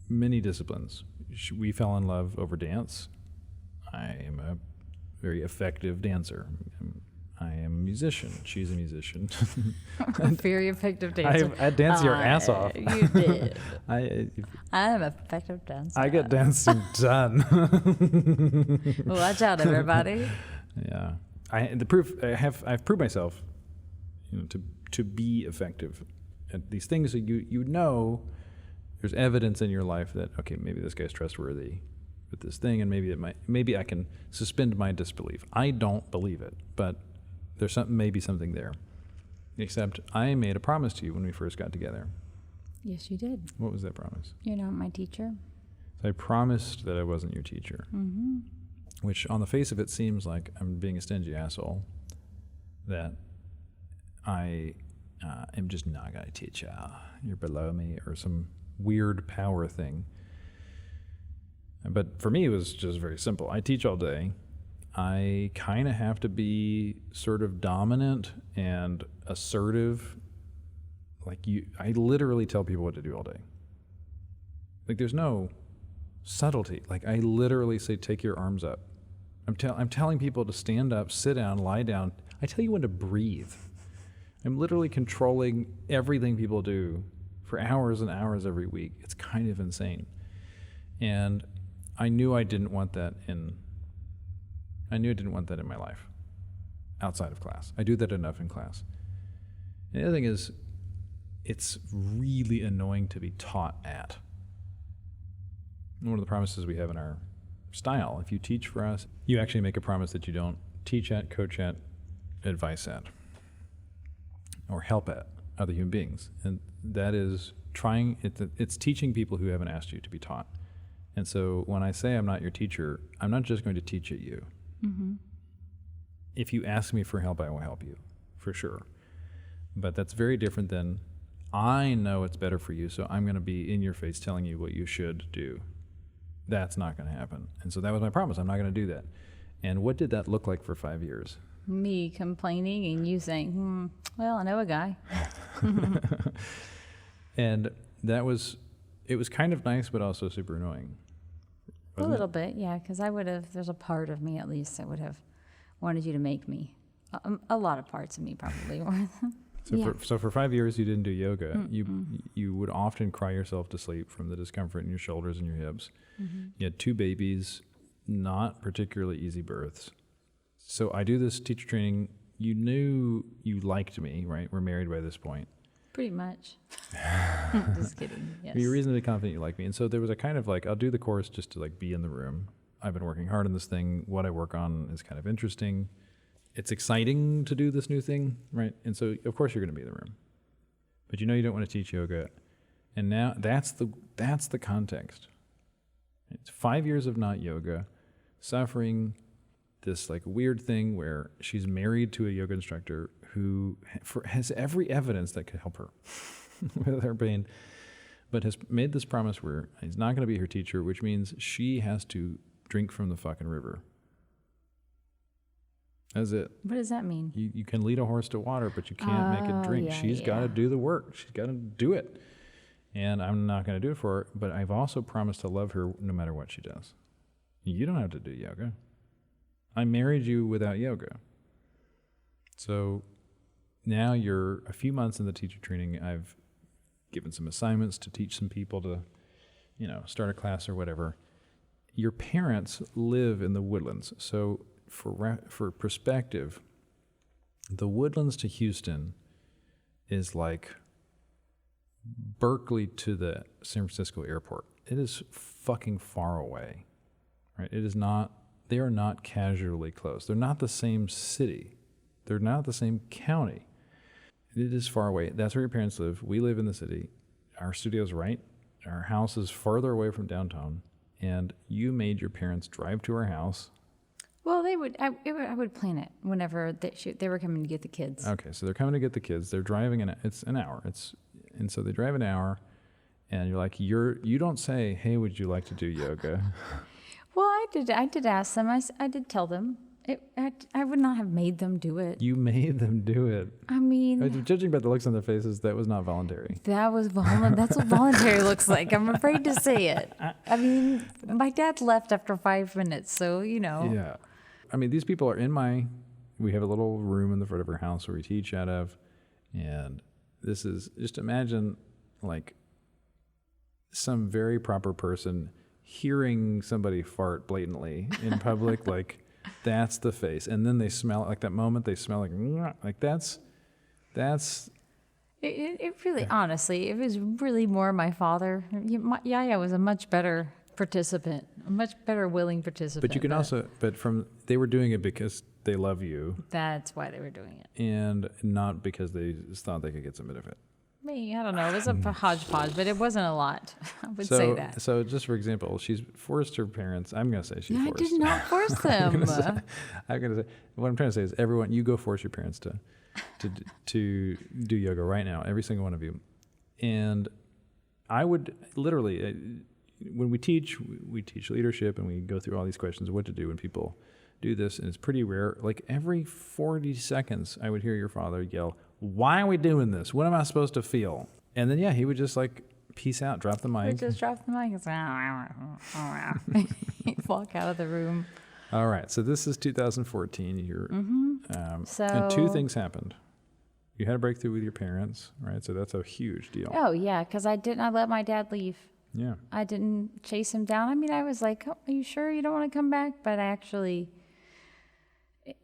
many disciplines. We fell in love over dance. I am a very effective dancer. I am a musician. She's a musician. A very effective dancer. I dance your ass off. You did. I am an effective dancer. I get dancing done. Watch out, everybody. Yeah, I've proved myself, to be effective at these things. So you know, there's evidence in your life that okay, maybe this guy's trustworthy with this thing, and maybe I can suspend my disbelief. I don't believe it, but there's maybe something there. Except I made a promise to you when we first got together. Yes, you did. What was that promise? You're not my teacher. So I promised that I wasn't your teacher. Mm-hmm. Which on the face of it seems like I'm being a stingy asshole, that I am just not going to teach you. You're below me, or some weird power thing. But for me, it was just very simple. I teach all day. I kind of have to be sort of dominant and assertive. I literally tell people what to do all day. There's no subtlety. I literally say, take your arms up. I'm telling people to stand up, sit down, lie down. I tell you when to breathe. I'm literally controlling everything people do for hours and hours every week. It's kind of insane. And I knew I didn't want that in my life outside of class. I do that enough in class. And the other thing is, it's really annoying to be taught at. One of the promises we have in our style, if you teach for us, you actually make a promise that you don't teach at, coach at, advice at, or help at other human beings. And that is it's teaching people who haven't asked you to be taught. And so when I say I'm not your teacher, I'm not just going to teach at you. If you ask me for help, I will help you, for sure. But that's very different than, I know it's better for you, so I'm going to be in your face telling you what you should do. That's not going to happen. And so that was my promise. I'm not going to do that. And what did that look like for 5 years? Me complaining and you saying, well, I know a guy. And it was kind of nice, but also super annoying. A little bit, yeah, because there's a part of me at least that would have wanted you to make me. A lot of parts of me probably. So for 5 years you didn't do yoga. You would often cry yourself to sleep from the discomfort in your shoulders and your hips. You had 2 babies, not particularly easy births. So I do this teacher training. You knew you liked me, right? We're married by this point. Pretty much. Just kidding. Yes. You're reasonably confident you like me. And so there was a kind of like, I'll do the course just to like be in the room. I've been working hard on this thing. What I work on is kind of interesting. It's exciting to do this new thing, right? And so of course you're going to be in the room. But you know you don't want to teach yoga. And now that's the context. It's 5 years of not yoga, suffering this like weird thing where she's married to a yoga instructor who has every evidence that could help her with her pain, but has made this promise where he's not going to be her teacher, which means she has to drink from the fucking river. That's it. What does that mean? You can lead a horse to water, but you can't make it drink. She's got to do the work. She's got to do it. And I'm not going to do it for her, but I've also promised to love her no matter what she does. You don't have to do yoga. I married you without yoga. So now you're a few months in the teacher training. I've given some assignments to teach some people to, start a class or whatever. Your parents live in the Woodlands. So for perspective, the Woodlands to Houston is like Berkeley to the San Francisco airport. It is fucking far away, right? They are not casually close. They're not the same city. They're not the same county. It is far away. That's where your parents live. We live in the city. Our studio's right. Our house is farther away from downtown. And you made your parents drive to our house. Well, I would plan it whenever they were coming to get the kids. Okay, so they're coming to get the kids. They're driving it's an hour. And so they drive an hour, and you're like, you don't say, hey, would you like to do yoga? Well, I did ask them. I did tell them. I would not have made them do it. You made them do it. I mean, judging by the looks on their faces, that was not voluntary. That's what voluntary looks like. I'm afraid to say it. I mean, my dad left after 5 minutes, so Yeah. I mean, these people are we have a little room in the front of our house where we teach out of, and this is, just imagine like some very proper person hearing somebody fart blatantly in public, like that's the face. And then they smell it, like that moment they smell like that's. It really, honestly, it was really more my father. Yaya was a much better participant, a much better willing participant. But you can they were doing it because they love you. That's why they were doing it. And not because they thought they could get some benefit. Me, I don't know. It was a hodgepodge, but it wasn't a lot. I would say that. So just for example, she's forced her parents. I'm going to say she forced. I did not force them. I'm going to say, what I'm trying to say is everyone, you go force your parents to do yoga right now, every single one of you. And I would literally, when we teach leadership and we go through all these questions of what to do when people do this, and it's pretty rare. Like every 40 seconds, I would hear your father yell, "Why are we doing this? What am I supposed to feel?" And then he would just like peace out, drop the mic. He would just drop the mic and he'd walk out of the room. All right, so this is 2014. And 2 things happened. You had a breakthrough with your parents, right? So that's a huge deal. Oh yeah, because I let my dad leave. Yeah. I didn't chase him down. I mean, I was like, "Oh, are you sure you don't want to come back?" But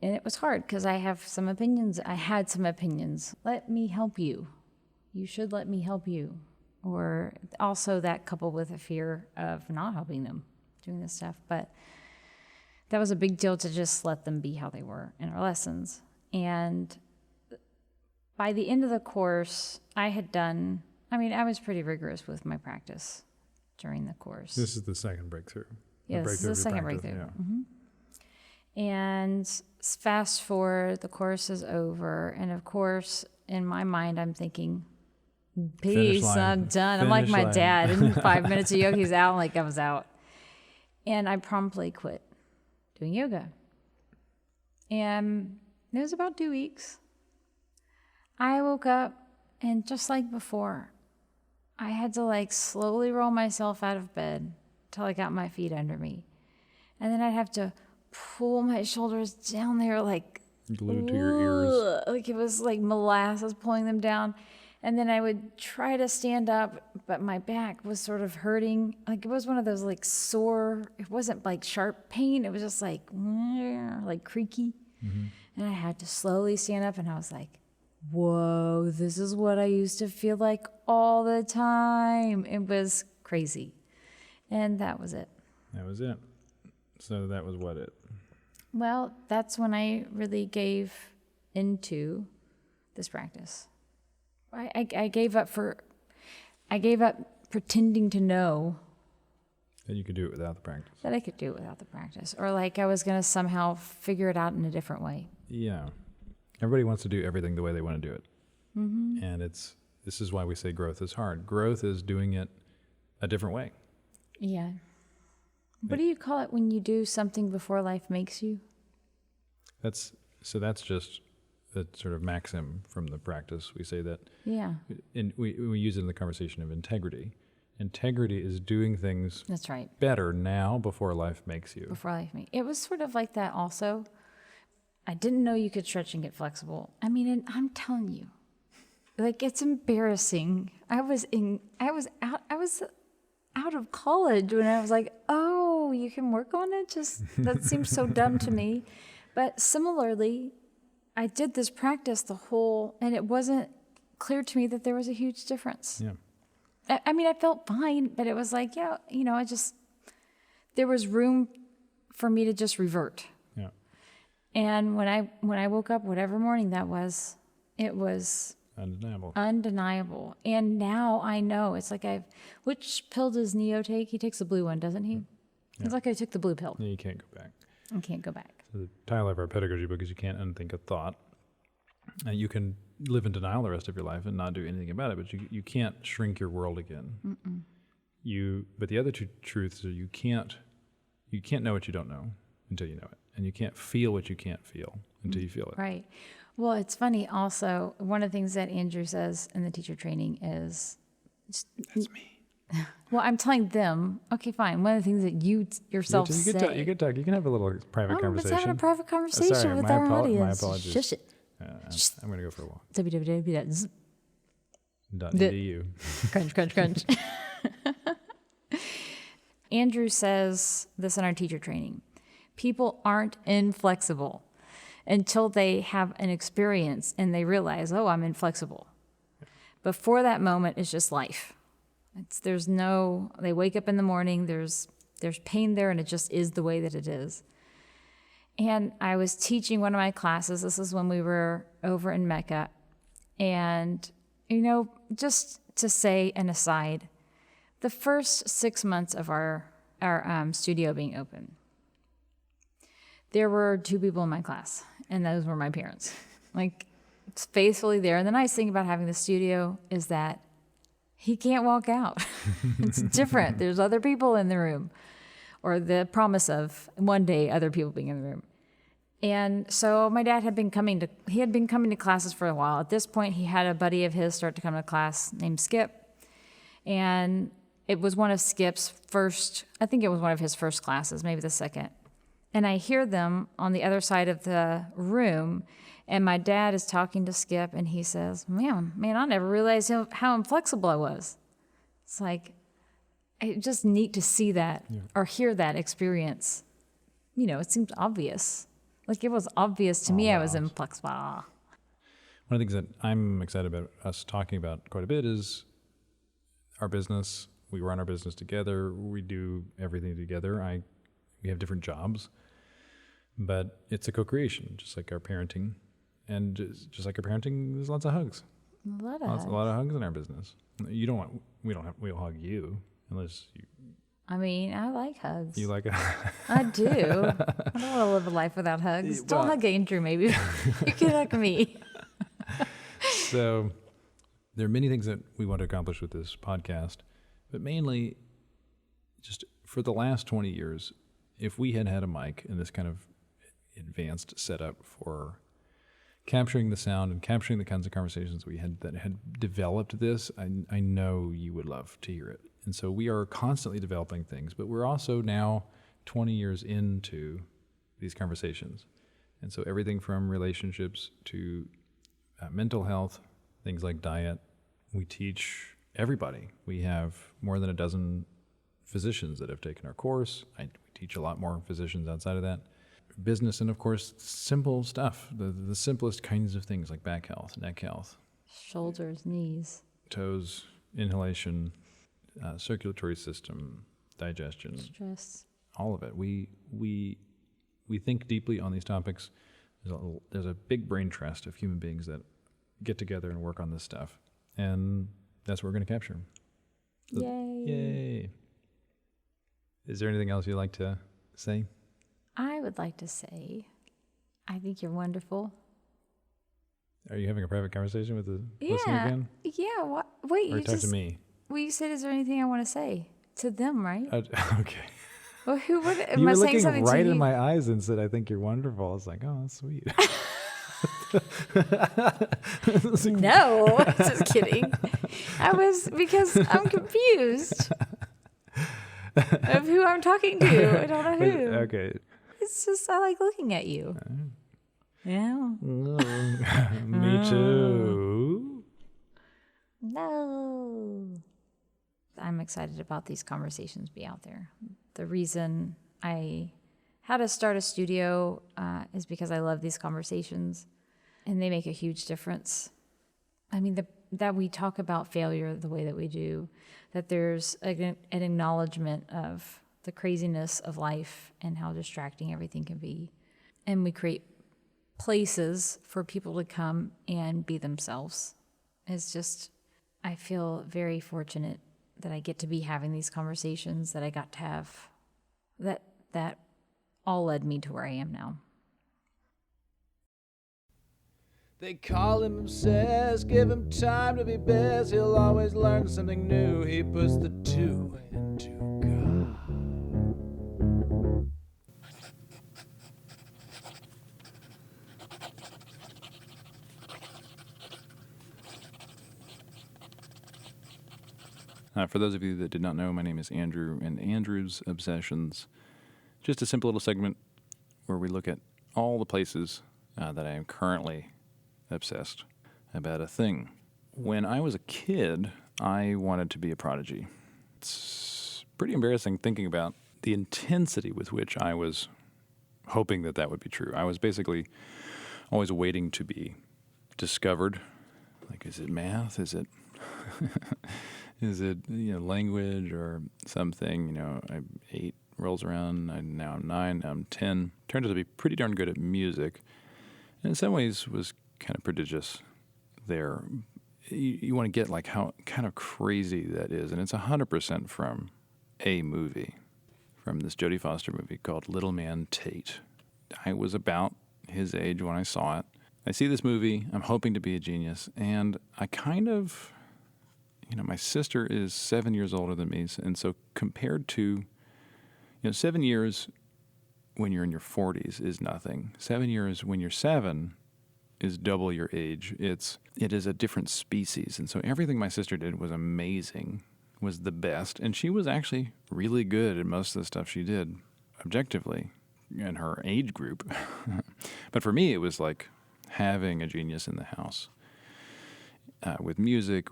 and it was hard because I have some opinions. I had some opinions. Let me help you. You should let me help you. Or also that coupled with a fear of not helping them doing this stuff. But that was a big deal to just let them be how they were in our lessons. And by the end of the course, I was pretty rigorous with my practice during the course. This is the second breakthrough. Yes, this is the second breakthrough. Yeah. Mm-hmm. And fast forward, the course is over. And of course, in my mind, I'm thinking, peace, I'm done. I'm like my dad. In 5 minutes of yoga, he's out. Like I was out. And I promptly quit doing yoga. And it was about 2 weeks. I woke up, and just like before, I had to like slowly roll myself out of bed till I got my feet under me. And then I'd have to pull my shoulders down there like Glued to your ears. like it was like molasses pulling them down. And then I would try to stand up, but my back was sort of hurting. Like it was one of those like sore, it wasn't like sharp pain. It was just like creaky. Mm-hmm. And I had to slowly stand up, and I was like, whoa, this is what I used to feel like all the time. It was crazy. And that was it. That was it. So that was what it? Well, that's when I really gave into this practice. I gave up pretending to know That you could do it without the practice. that I could do it without the practice, or like I was going to somehow figure it out in a different way. Yeah. Everybody wants to do everything the way they want to do it. Mm-hmm. And this is why we say growth is hard. Growth is doing it a different way. Yeah. What do you call it when you do something before life makes you? That's just a sort of maxim from the practice. We say that, Yeah. and we use it in the conversation of integrity. Integrity is doing things That's right. better now before life makes you. Before life makes. It was sort of like that also. I didn't know you could stretch and get flexible. I mean, and I'm telling you, like it's embarrassing. I was out of college when I was like, oh, you can work on it? Just that seems so dumb to me. But similarly, I did this practice and it wasn't clear to me that there was a huge difference. Yeah. I mean, I felt fine, but it was like, there was room for me to just revert. Yeah. And when I woke up, whatever morning that was, it was undeniable. And now I know. It's like which pill does Neo take? He takes the blue one, doesn't he? Yeah. It's like I took the blue pill. Yeah, you can't go back. I can't go back. So the title of our pedagogy book is You Can't Unthink a Thought. And you can live in denial the rest of your life and not do anything about it, but you can't shrink your world again. But the other two truths are you can't know what you don't know until you know it. And you can't feel what you can't feel until you feel it. Right. Well, it's funny also, one of the things that Andrew says in the teacher training is... That's me. Well, I'm telling them, okay, fine. One of the things that you yourself say... You can talk. You can have a little private conversation. Let's have a private conversation sorry, with our audience. My apologies. Shush it. I'm going to go for a walk. www. .edu. Crunch, crunch. Andrew says this in our teacher training. People aren't inflexible until they have an experience and they realize, oh, I'm inflexible. Before that moment, it's just life. They wake up in the morning, there's pain there, and it just is the way that it is. And I was teaching one of my classes. This is when we were over in Mecca. And, just to say an aside, the first 6 months of our studio being open, there were 2 people in my class, and those were my parents. Like, it's faithfully there. And the nice thing about having the studio is that he can't walk out. It's different. There's other people in the room, or the promise of one day other people being in the room. And so my dad had been coming to classes for a while. At this point, he had a buddy of his start to come to class named Skip. And it was one of Skip's first, I think it was one of his first classes, maybe the second. And I hear them on the other side of the room, and my dad is talking to Skip, and he says, man, I never realized how inflexible I was. It's like, it's just neat to see that or hear that experience. It seems obvious. Like it was obvious to me I was inflexible. One of the things that I'm excited about us talking about quite a bit is our business. We run our business together. We do everything together. We have different jobs, but it's a co-creation, just like our parenting. And just like our parenting, there's lots of hugs. A lot of hugs in our business. We'll hug you unless you I mean, I like hugs. You like it? I do. I don't want to live a life without hugs. Well- Don't hug Andrew, maybe. You can hug me. So there are many things that we want to accomplish with this podcast, but mainly just for the last 20 years, if we had had a mic in this kind of advanced setup for capturing the sound and capturing the kinds of conversations we had that had developed this, I know you would love to hear it. And so we are constantly developing things, but we're also now 20 years into these conversations. And so everything from relationships to mental health, things like diet, we teach everybody. We have more than a dozen physicians that have taken our course. We teach a lot more physicians outside of that. Business, and of course, simple stuff, the simplest kinds of things like back health, neck health, Shoulders, knees. toes, inhalation, circulatory system, digestion, Stress. all of it. We think deeply on these topics. There's a big brain trust of human beings that get together and work on this stuff, and that's what we're going to capture. So, Yay. Yay! Is there anything else you'd like to say? I would like to say, I think you're wonderful. Are you having a private conversation with the listener Yeah. again? Yeah. Wait, Or you talk just... to me? Well, you said, is there anything I want to say? To them, right? Okay. Well, who would... Am You I were saying looking something right to you? in my eyes and said, I think you're wonderful. I was like, oh, that's sweet. No, just kidding. Because I'm confused of who I'm talking to. I don't know who. Okay. It's just, I like looking at you. Yeah. Me too. No. I'm excited about these conversations be out there. The reason I had to start a studio is because I love these conversations, and they make a huge difference. I mean, that we talk about failure the way that we do, that there's an acknowledgement of the craziness of life and how distracting everything can be. And we create places for people to come and be themselves. It's just, I feel very fortunate that I get to be having these conversations that I got to have, that all led me to where I am now. They call him obsessed, give him time to be best. He'll always learn something new. He puts the two into God. For those of you that did not know, my name is Andrew, and Andrew's Obsessions, just a simple little segment where we look at all the places that I am currently obsessed about a thing. When I was a kid, I wanted to be a prodigy. It's pretty embarrassing thinking about the intensity with which I was hoping that would be true. I was basically always waiting to be discovered. Like, is it math? Is it is it language or something? I'm 8, rolls around, now I'm 9, now I'm 10. Turned out to be pretty darn good at music, and in some ways was kind of prodigious there. You want to get like how kind of crazy that is, and it's 100% from a movie, from this Jodie Foster movie called Little Man Tate. I was about his age when I saw it. I see this movie, I'm hoping to be a genius, and I kind of, my sister is 7 years older than me, and so compared to, 7 years when you're in your 40s is nothing. 7 years when you're 7 is double your age. It is a different species, and so everything my sister did was amazing, was the best, and she was actually really good at most of the stuff she did, objectively, in her age group. But for me, it was like having a genius in the house. With music,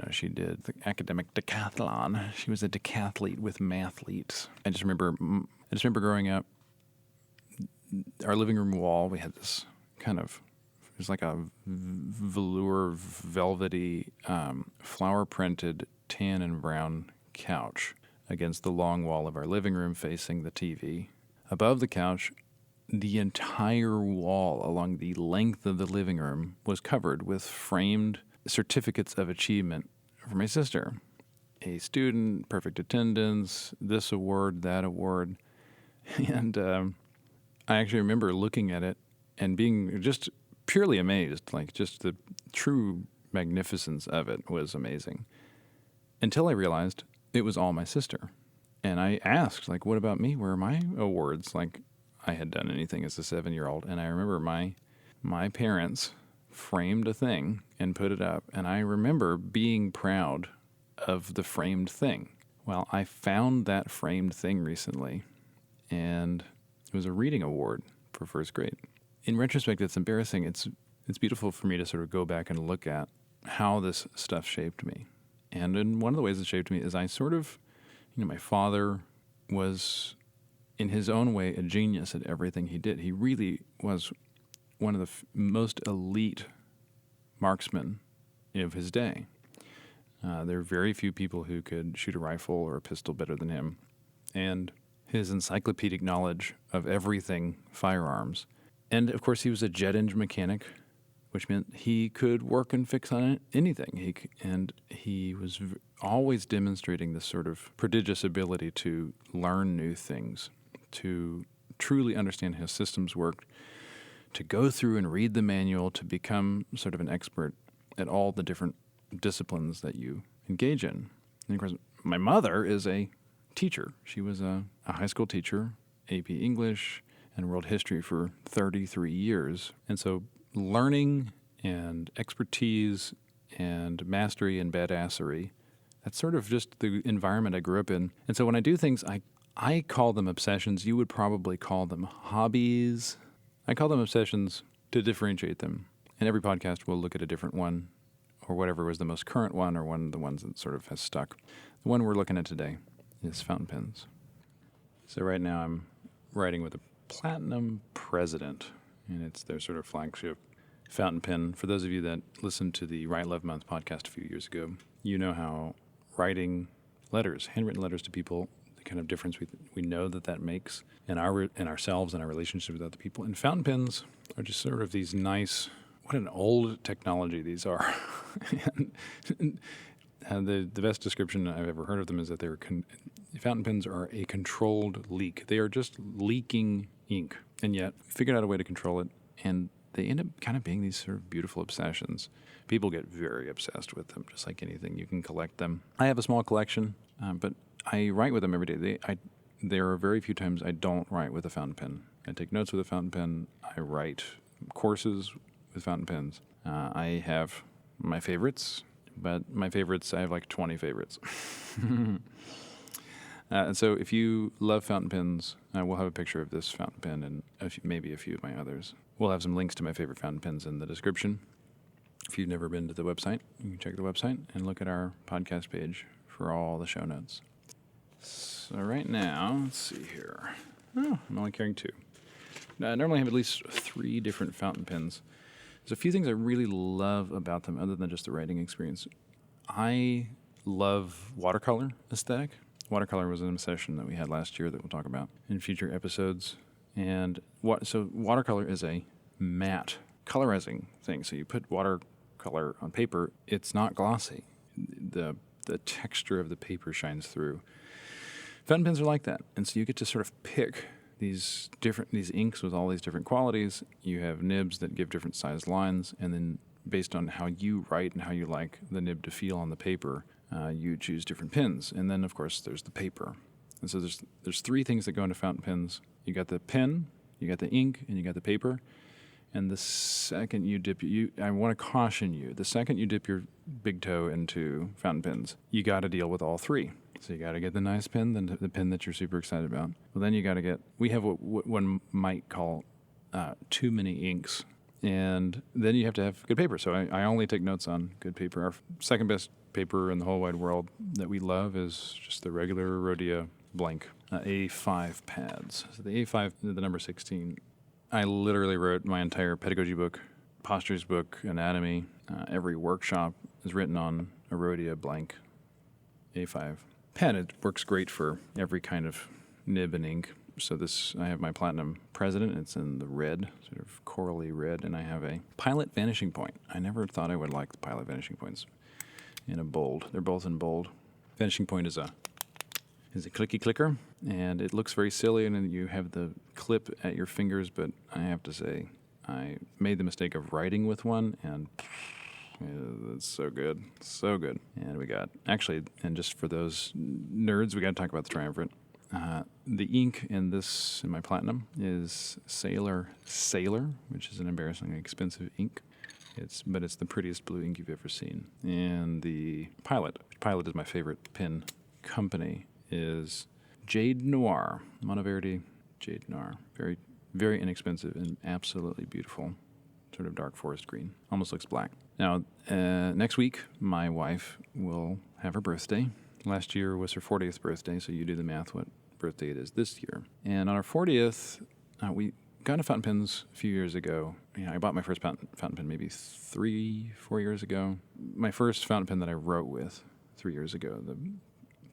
she did the academic decathlon. She was a decathlete with mathletes. I just remember growing up, our living room wall, we had this kind of, it was like a velour, velvety, flower-printed tan and brown couch against the long wall of our living room facing the TV. Above the couch, the entire wall along the length of the living room was covered with framed certificates of achievement for my sister. A student, perfect attendance, this award, that award. And I actually remember looking at it and being just purely amazed. Like, just the true magnificence of it was amazing. Until I realized it was all my sister. And I asked, like, what about me? Where are my awards? Like, I had done anything as a 7-year-old. And I remember my parents framed a thing and put it up. And I remember being proud of the framed thing. Well, I found that framed thing recently, and it was a reading award for first grade. In retrospect, it's embarrassing. It's beautiful for me to sort of go back and look at how this stuff shaped me. And one of the ways it shaped me is I sort of, my father was, in his own way, a genius at everything he did. He really was one of the most elite marksmen of his day. There are very few people who could shoot a rifle or a pistol better than him. And his encyclopedic knowledge of everything firearms. And, of course, he was a jet engine mechanic, which meant he could work and fix on anything. He was always demonstrating this sort of prodigious ability to learn new things, to truly understand how systems worked, to go through and read the manual, to become sort of an expert at all the different disciplines that you engage in. And of course, my mother is a teacher. She was a high school teacher, AP English and world history for 33 years. And so learning and expertise and mastery and badassery, that's sort of just the environment I grew up in. And so when I do things, I call them obsessions. You would probably call them hobbies. I call them obsessions to differentiate them. And every podcast will look at a different one, or whatever was the most current one, or one of the ones that sort of has stuck. The one we're looking at today is fountain pens. So right now I'm writing with a Platinum President, and it's their sort of flagship fountain pen. For those of you that listened to the Write Love Month podcast a few years ago, you know how writing letters, handwritten letters to people, the kind of difference we know that makes in ourselves and our relationship with other people. And fountain pens are just sort of these nice, what an old technology these are. and the best description I've ever heard of them is that fountain pens are a controlled leak. They are just leaking ink, and yet figured out a way to control it, and they end up kind of being these sort of beautiful obsessions. People get very obsessed with them, just like anything. You can collect them. I have a small collection, but I write with them every day. There are very few times I don't write with a fountain pen. I take notes with a fountain pen. I write courses with fountain pens. I have my favorites, but I have like 20 favorites. And so if you love fountain pens, we'll have a picture of this fountain pen and maybe a few of my others. We'll have some links to my favorite fountain pens in the description. If you've never been to the website, you can check the website and look at our podcast page for all the show notes. So right now, let's see here. Oh, I'm only carrying 2. I normally have at least 3 different fountain pens. There's a few things I really love about them other than just the writing experience. I love watercolor aesthetic. Watercolor was an obsession that we had last year that we'll talk about in future episodes. And so watercolor is a matte colorizing thing. So you put watercolor on paper, it's not glossy. The texture of the paper shines through. Fountain pens are like that. And so you get to sort of pick these inks with all these different qualities. You have nibs that give different sized lines, and then based on how you write and how you like the nib to feel on the paper, you choose different pens. And then, of course, there's the paper. And so there's 3 things that go into fountain pens. You got the pen, you got the ink, and you got the paper. And the second you dip, I want to caution you, the second you dip your big toe into fountain pens, you got to deal with all 3. So you got to get the nice pen, the pen that you're super excited about. Well, then you got to we have what one might call too many inks. And then you have to have good paper. So I only take notes on good paper. Our second best paper in the whole wide world that we love is just the regular Rhodia blank A5 pads. So the A5, the number 16, I literally wrote my entire pedagogy book, postures book, anatomy. Every workshop is written on a Rhodia blank A5 pen. It works great for every kind of nib and ink. So I have my Platinum President. It's in the red, sort of corally red, and I have a Pilot Vanishing Point. I never thought I would like the Pilot Vanishing Points in a bold. They're both in bold. Finishing point is a clicky clicker, and it looks very silly, and then you have the clip at your fingers, but I have to say, I made the mistake of writing with one, and it's so good. So good. And we got, actually, and just for those nerds, we got to talk about the Triumvirate. The ink in my Platinum is Sailor, which is an embarrassingly expensive ink. But it's the prettiest blue ink you've ever seen. And the Pilot is my favorite pen company, is Jade Noir, Monteverdi Jade Noir. Very, very inexpensive and absolutely beautiful, sort of dark forest green. Almost looks black. Now, next week, my wife will have her birthday. Last year was her 40th birthday, so you do the math what birthday it is this year. And on our 40th, we got into fountain pens a few years ago. I bought my first fountain pen maybe 3-4 years ago. My first fountain pen that I wrote with 3 years ago, the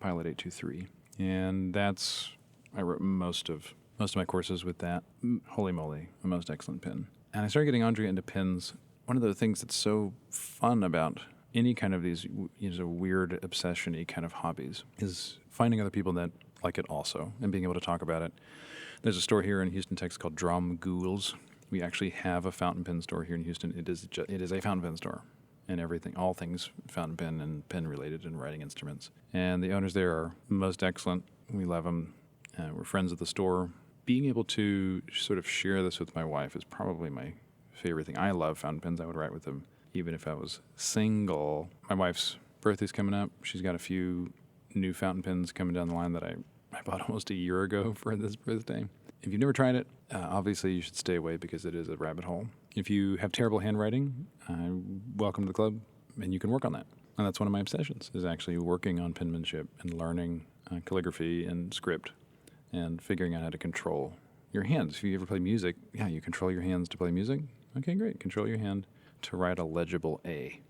Pilot 823. And I wrote most of my courses with that. Holy moly, a most excellent pen. And I started getting Andria into pens. One of the things that's so fun about any kind of these weird obsession-y kind of hobbies is finding other people that like it also and being able to talk about it. There's a store here in Houston, Texas called Drum Ghouls. We actually have a fountain pen store here in Houston. It is a fountain pen store and everything, all things fountain pen and pen related and writing instruments. And the owners there are most excellent. We love them. We're friends of the store. Being able to sort of share this with my wife is probably my favorite thing. I love fountain pens. I would write with them even if I was single. My wife's birthday's coming up. She's got a few new fountain pens coming down the line that I bought almost a year ago for this birthday. If you've never tried it, obviously you should stay away because it is a rabbit hole. If you have terrible handwriting, welcome to the club, and you can work on that. And that's one of my obsessions, is actually working on penmanship and learning calligraphy and script and figuring out how to control your hands. If you ever play music, you control your hands to play music. Okay, great. Control your hand to write a legible A.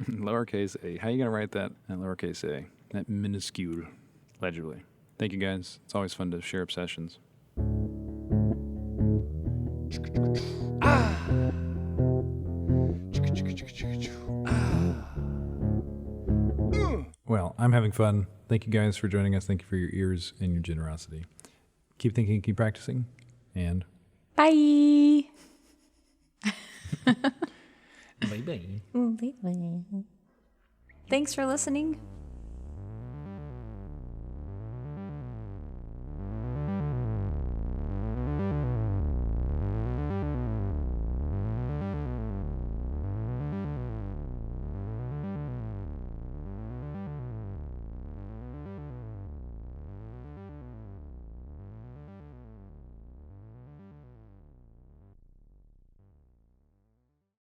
Lowercase a. How are you going to write that in lowercase a? That minuscule, legibly. Thank you, guys. It's always fun to share obsessions. Well, I'm having fun. Thank you guys for joining us. Thank you for your ears and your generosity. Keep thinking, keep practicing, and Bye. Bye-bye. Thanks for listening.